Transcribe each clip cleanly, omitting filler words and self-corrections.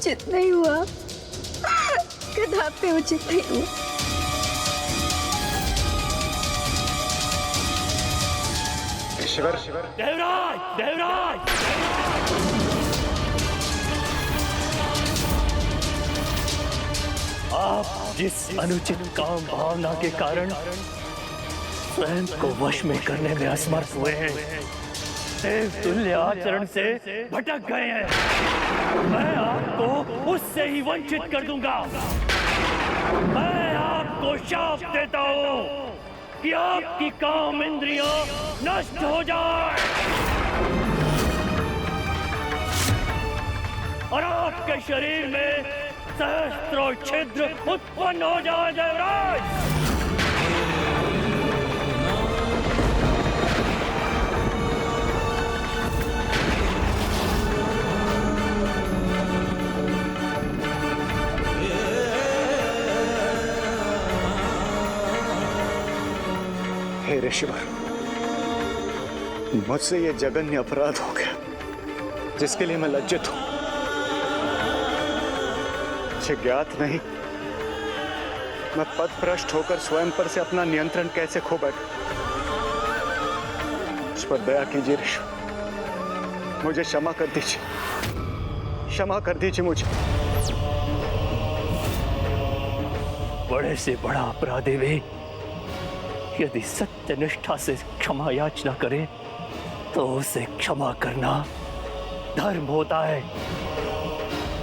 उचित नहीं हुआ, कदापि उचित नहीं हुआ। शिवर, देवराज, देवराज, आप जिस अनुचित काम भावना के कारण स्वयं को वश में करने में असमर्थ हुए हैं, देव तुल्य आचरण से भटक गए हैं, मैं आपको उससे ही वंचित कर दूंगा। मैं आपको शाप देता हूं कि आपकी काम इंद्रियां नष्ट हो जाए और आपके शरीर में सहस्त्रों छिद्र उत्पन्न हो जाए। देवराज, हे ऋषिवर, मुझसे ये जघन्य अपराध हो गया जिसके लिए मैं लज्जित हूं। मुझे ज्ञात नहीं मैं पदभ्रष्ट होकर स्वयं पर से अपना नियंत्रण कैसे खो बैठा। इस पर दया कीजिए ऋषि, मुझे क्षमा कर दीजिए, क्षमा कर दीजिए मुझे। बड़े से बड़ा अपराधी भी यदि सत्य निष्ठा से क्षमा याचना करे तो उसे क्षमा करना धर्म होता है।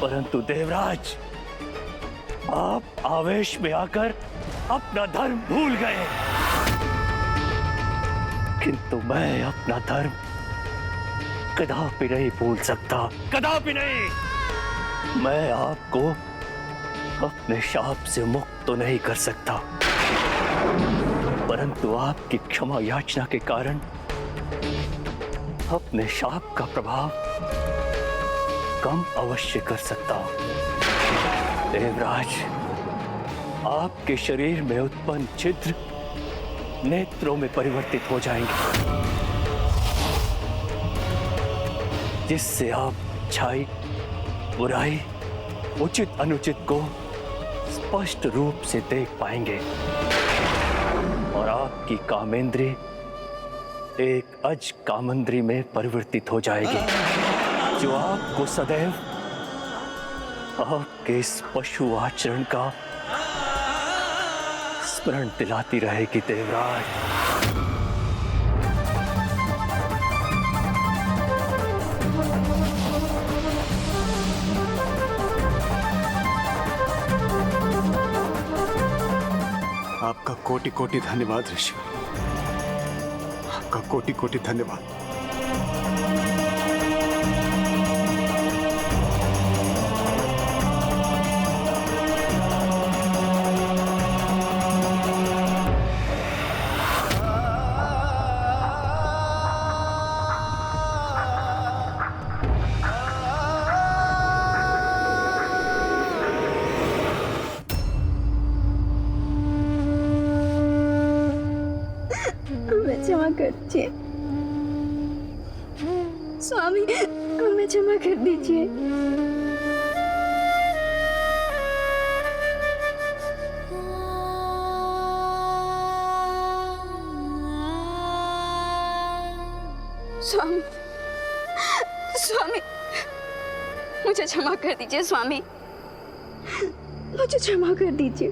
परंतु देवराज, आप आवेश में आकर अपना धर्म भूल गए, किंतु मैं अपना धर्म कदापि नहीं भूल सकता, कदापि नहीं। मैं आपको अपने शाप से मुक्त तो नहीं कर सकता, परंतु आपकी क्षमा याचना के कारण अपने शाप का प्रभाव कम अवश्य कर सकता हूं। देवराज, आपके शरीर में उत्पन्न छिद्र नेत्रों में परिवर्तित हो जाएंगे, जिससे आप अच्छाई, बुराई, उचित अनुचित को स्पष्ट रूप से देख पाएंगे और आपकी कामेंद्री एक अज कामेंद्री में परिवर्तित हो जाएगी, जो आपको सदैव आपके इस पशु आचरण का स्मरण दिलाती रहेगी। देवराज, आपका कोटि कोटि धन्यवाद ऋषि, आपका कोटि कोटि धन्यवाद। क्षमा कर दीजिए स्वामी, हमें क्षमा कर दीजिए। स्वामी, स्वामी, मुझे क्षमा कर दीजिए स्वामी, मुझे क्षमा कर दीजिए।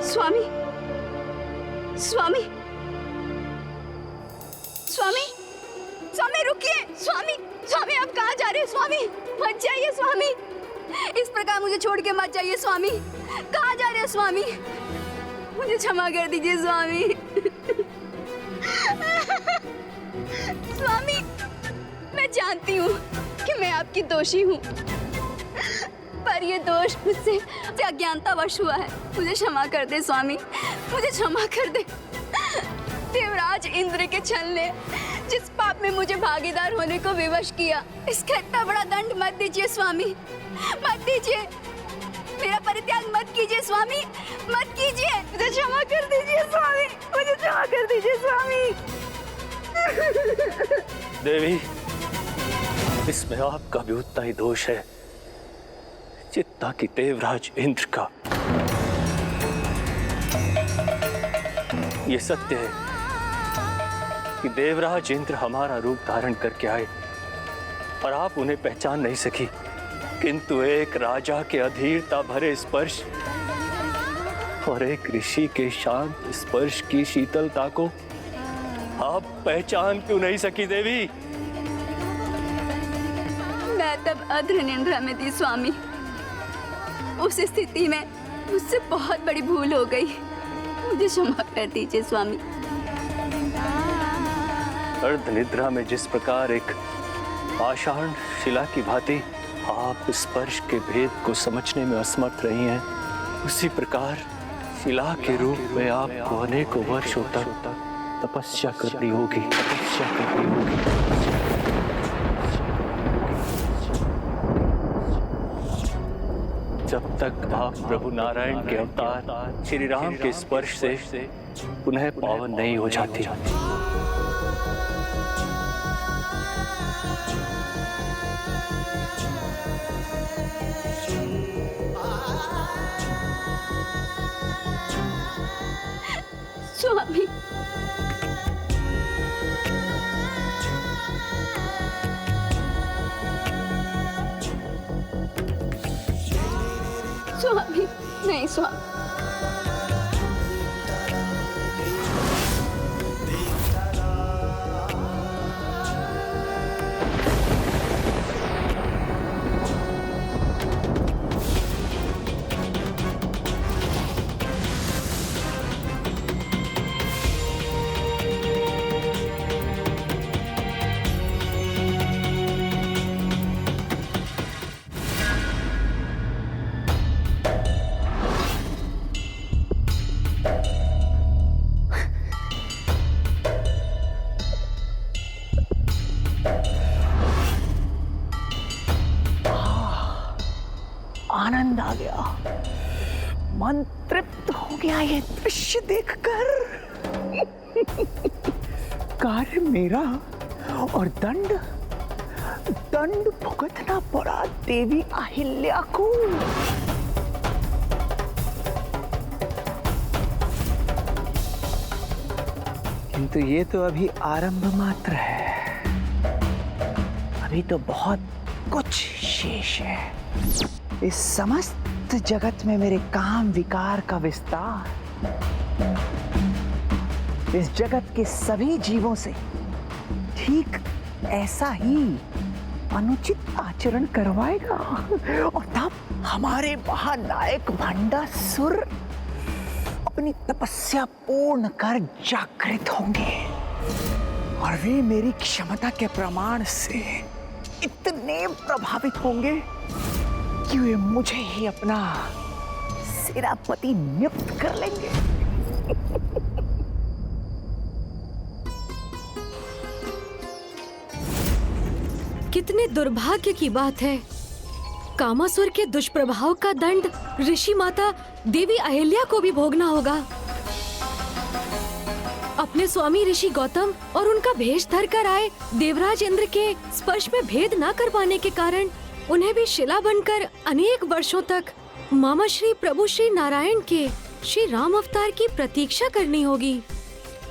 स्वामी, स्वामी, स्वामी, स्वामी रुकिए। स्वामी, स्वामी आप कहाँ जा रहे हैं? स्वामी मत जाइए स्वामी, इस प्रकार मुझे छोड़ के मत जाइए स्वामी। कहाँ जा रहे हैं स्वामी? मुझे क्षमा कर दीजिए स्वामी। स्वामी, मैं जानती हूँ कि मैं आपकी दोषी हूँ, पर ये दोष मुझसे अज्ञानतावश हुआ है। मुझे क्षमा कर दे स्वामी, मुझे क्षमा कर दे। देवराज इंद्र के छल ने जिस पाप में मुझे भागीदार होने को विवश किया, इसका इतना बड़ा दंड मत दीजिए स्वामी, मत दीजिए। मेरा परित्याग मत कीजिए स्वामी, मत कीजिए। मुझे क्षमा कर दीजिए स्वामी, मुझे क्षमा कर दीजिए स्वामी। देवी, इसमें आपका भी उतना ही दोष है जितना कि देवराज इंद्र का। ये सत्य है कि देवराज इंद्र हमारा रूप धारण करके आए और आप उन्हें पहचान नहीं सकी, किंतु एक राजा के अधीरता भरे स्पर्श और एक ऋषि के शांत स्पर्श की शीतलता को आप पहचान क्यों नहीं सकी देवी? मैं तब अद्र निंद्रा में थी स्वामी। उस स्थिति में मुझसे बहुत बड़ी भूल हो गई, मुझे क्षमा कर दीजिए स्वामी। अर्ध निद्रा में जिस प्रकार एक पाषाण शिला की भांति आप स्पर्श के भेद को समझने में असमर्थ रही हैं, उसी प्रकार शिला के रूप में आपको अनेकों वर्षों तक तपस्या करनी होगी, तपस्या करनी होगी। जब तक आप प्रभु नारायण के अवतार श्री राम के स्पर्श से पुनः पावन नहीं हो जाती। स्वामी, स्वामी, नहीं स्वामी। आनंद आ गया, मन तृप्त हो गया ये दृश्य देखकर। कार्य मेरा और दंड भुगतना पड़ा देवी अहिल्या को। किंतु ये तो अभी आरंभ मात्र है, अभी तो बहुत कुछ शेष है। इस समस्त जगत में मेरे काम विकार का विस्तार इस जगत के सभी जीवों से ठीक ऐसा ही अनुचित आचरण करवाएगा, और तब हमारे महानायक भंडासुर अपनी तपस्या पूर्ण कर जागृत होंगे, और वे मेरी क्षमता के प्रमाण से इतने प्रभावित होंगे कि वे मुझे ही अपना सेनापति नियुक्त कर लेंगे। कितने दुर्भाग्य की बात है, कामासुर के दुष्प्रभाव का दंड ऋषि माता देवी अहिल्या को भी भोगना होगा। अपने स्वामी ऋषि गौतम और उनका भेष धर कर आए देवराज इंद्र के स्पर्श में भेद न कर पाने के कारण उन्हें भी शिला बनकर अनेक वर्षों तक मामा श्री प्रभु श्री नारायण के श्री राम अवतार की प्रतीक्षा करनी होगी।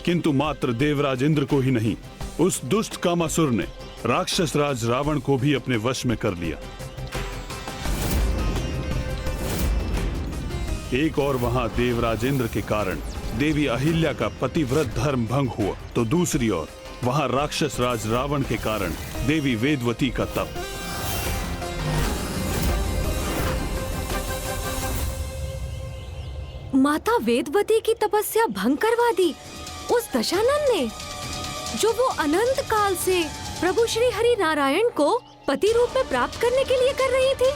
किंतु मात्र देवराज इंद्र को ही नहीं, उस दुष्ट कामासुर ने राक्षस राज रावण को भी अपने वश में कर लिया। एक और वहां देवराज इंद्र के कारण देवी अहिल्या का पतिव्रत धर्म भंग हुआ, तो दूसरी ओर वहां राक्षस राज रावण के कारण देवी वेदवती का तप। माता वेदवती की तपस्या भंग करवा दी उस दशानन ने, जो वो अनंत काल से प्रभु श्री हरि नारायण को पति रूप में प्राप्त करने के लिए कर रही थी।